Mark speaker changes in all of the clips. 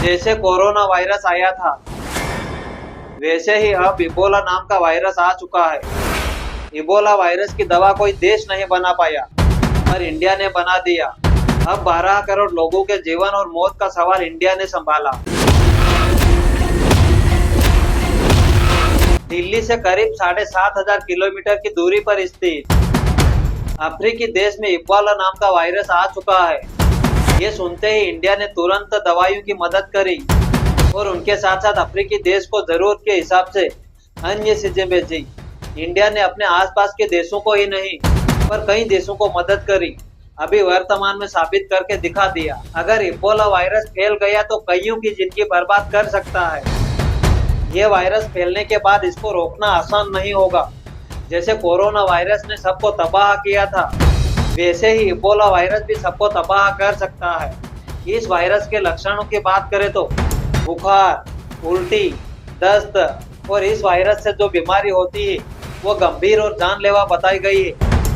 Speaker 1: जैसे corona virus आया था, वैसे ही अब इबोला नाम का वायरस आ चुका है। इबोला वायरस की दवा कोई देश नहीं बना पाया, पर इंडिया ने बना दिया। अब 12 करोड़ लोगों के जीवन और मौत का सवाल इंडिया ने संभाला। दिल्ली से करीब 7,500 किलोमीटर की दूरी पर स्थित अफ्रीकी देश में इबोला नाम का वायरस आ चुका है। ये सुनते ही इंडिया ने तुरंत दवाइयों की मदद करी और उनके साथ साथ अफ्रीकी देश को जरूरत के हिसाब से अन्य चीजें भेजी। इंडिया ने अपने आसपास के देशों को ही नहीं, पर कई देशों को मदद करी। अभी वर्तमान में साबित करके दिखा दिया, अगर इबोला वायरस फैल गया तो कईयों की जिंदगी बर्बाद कर सकता है। ये वायरस फैलने के बाद इसको रोकना आसान नहीं होगा। जैसे कोरोना वायरस ने सबको तबाह किया था, वैसे ही इबोला वायरस भी सबको तबाह कर सकता है। इस वायरस के लक्षणों की बात करें तो बुखार, उल्टी, दस्त और इस वायरस से जो बीमारी होती है वो गंभीर और जानलेवा बताई गई है।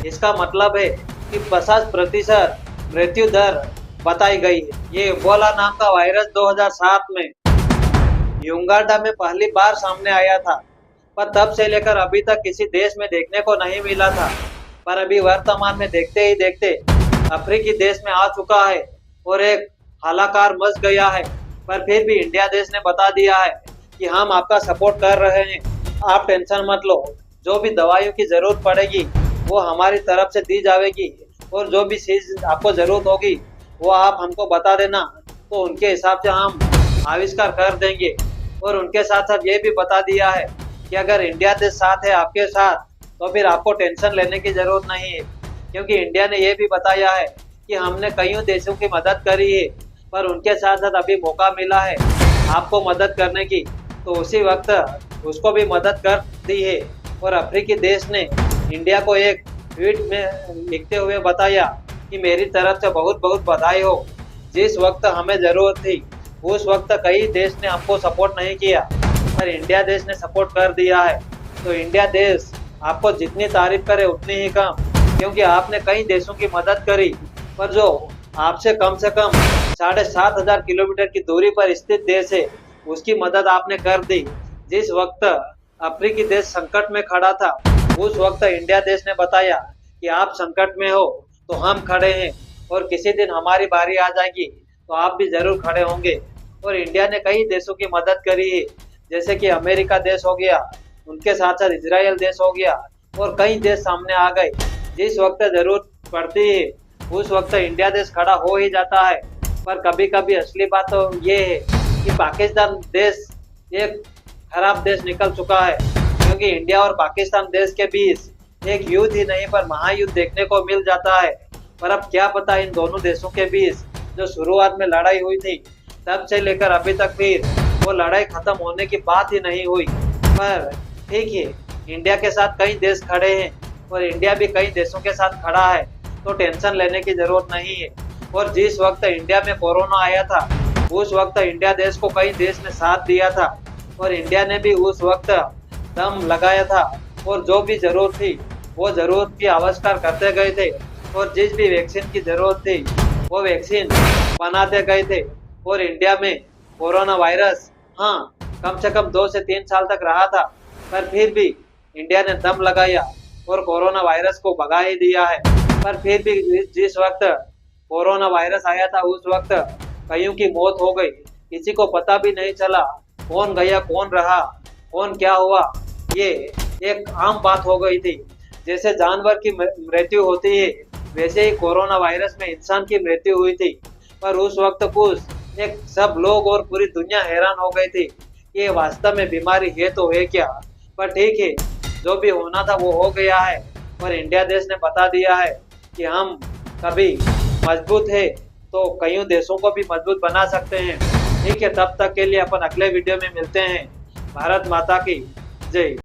Speaker 1: इसका मतलब है कि 50% मृत्यु दर बताई गई है। ये इबोला नाम का वायरस 2007 में युगांडा में पहली बार सामने आया था, पर तब से लेकर अभी तक किसी देश में देखने को नहीं मिला था। पर अभी वर्तमान में देखते ही देखते अफ्रीकी देश में आ चुका है और एक हालाकार मच गया है। पर फिर भी इंडिया देश ने बता दिया है कि हम आपका सपोर्ट कर रहे हैं, आप टेंशन मत लो। जो भी दवाइयों की जरूरत पड़ेगी वो हमारी तरफ से दी जाएगी, और जो भी चीज आपको जरूरत होगी वो आप हमको बता देना, तो उनके हिसाब से हम आविष्कार कर देंगे। और उनके साथ साथ ये भी बता दिया है कि अगर इंडिया देश साथ है आपके साथ, तो फिर आपको टेंशन लेने की जरूरत नहीं है, क्योंकि इंडिया ने ये भी बताया है कि हमने कईयों देशों की मदद करी है, पर उनके साथ साथ अभी मौका मिला है आपको मदद करने की, तो उसी वक्त उसको भी मदद कर दी है। और अफ्रीकी देश ने इंडिया को एक ट्वीट में लिखते हुए बताया कि मेरी तरफ से बहुत बहुत बधाई हो। जिस वक्त हमें जरूरत थी उस वक्त कई देश ने हमको सपोर्ट नहीं किया, पर इंडिया देश ने सपोर्ट कर दिया है। तो इंडिया देश आपको जितनी तारीफ करे उतनी ही कम, क्योंकि आपने कई देशों की मदद करी, पर जो आपसे कम 7,500 किलोमीटर की दूरी पर स्थित देश है उसकी मदद आपने कर दी। जिस वक्त अफ्रीकी देश संकट में खड़ा था उस वक्त इंडिया देश ने बताया कि आप संकट में हो तो हम खड़े हैं, और किसी दिन हमारी बारी आ जाएगी तो आप भी जरूर खड़े होंगे। और इंडिया ने कई देशों की मदद करी है, जैसे कि अमेरिका देश हो गया, उनके साथ साथ इजराइल देश हो गया, और कई देश सामने आ गए। जिस वक्त जरूरत पड़ती है उस वक्त इंडिया देश खड़ा हो ही जाता है। पर कभी कभी असली बात तो ये है कि पाकिस्तान देश एक खराब देश निकल चुका है, क्योंकि इंडिया और पाकिस्तान देश के बीच एक युद्ध ही नहीं पर महायुद्ध देखने को मिल जाता है। पर अब क्या पता इन दोनों देशों के बीच जो शुरुआत में लड़ाई हुई थी तब से लेकर अभी तक फिर वो लड़ाई खत्म होने की बात ही नहीं हुई। पर ठीक है, इंडिया के साथ कई देश खड़े हैं और इंडिया भी कई देशों के साथ खड़ा है, तो टेंशन लेने की जरूरत नहीं है। और जिस वक्त इंडिया में कोरोना आया था उस वक्त इंडिया देश को कई देश ने साथ दिया था, और इंडिया ने भी उस वक्त दम लगाया था, और जो भी जरूरत थी वो जरूरत की आविष्कार करते गए थे, और जिस भी वैक्सीन की जरूरत थी वो वैक्सीन बनाते गए थे। और इंडिया में कोरोना वायरस कम से कम 2 से 3 साल तक रहा था, पर फिर भी इंडिया ने दम लगाया और कोरोना वायरस को भगा ही दिया है। पर फिर भी जिस वक्त कोरोना वायरस आया था उस वक्त कईयों की मौत हो गई, किसी को पता भी नहीं चला कौन गया कौन रहा, कौन क्या हुआ। ये एक आम बात हो गई थी। जैसे जानवर की मृत्यु होती है वैसे ही कोरोना वायरस में इंसान की मृत्यु हुई थी। पर उस वक्त कुछ एक सब लोग और पूरी दुनिया हैरान हो गई थी, ये वास्तव में बीमारी है तो है क्या। पर ठीक है, जो भी होना था वो हो गया है, और इंडिया देश ने बता दिया है कि हम कभी मजबूत है तो कईयों देशों को भी मजबूत बना सकते हैं। ठीक है, तब तक के लिए अपन अगले वीडियो में मिलते हैं। भारत माता की जय।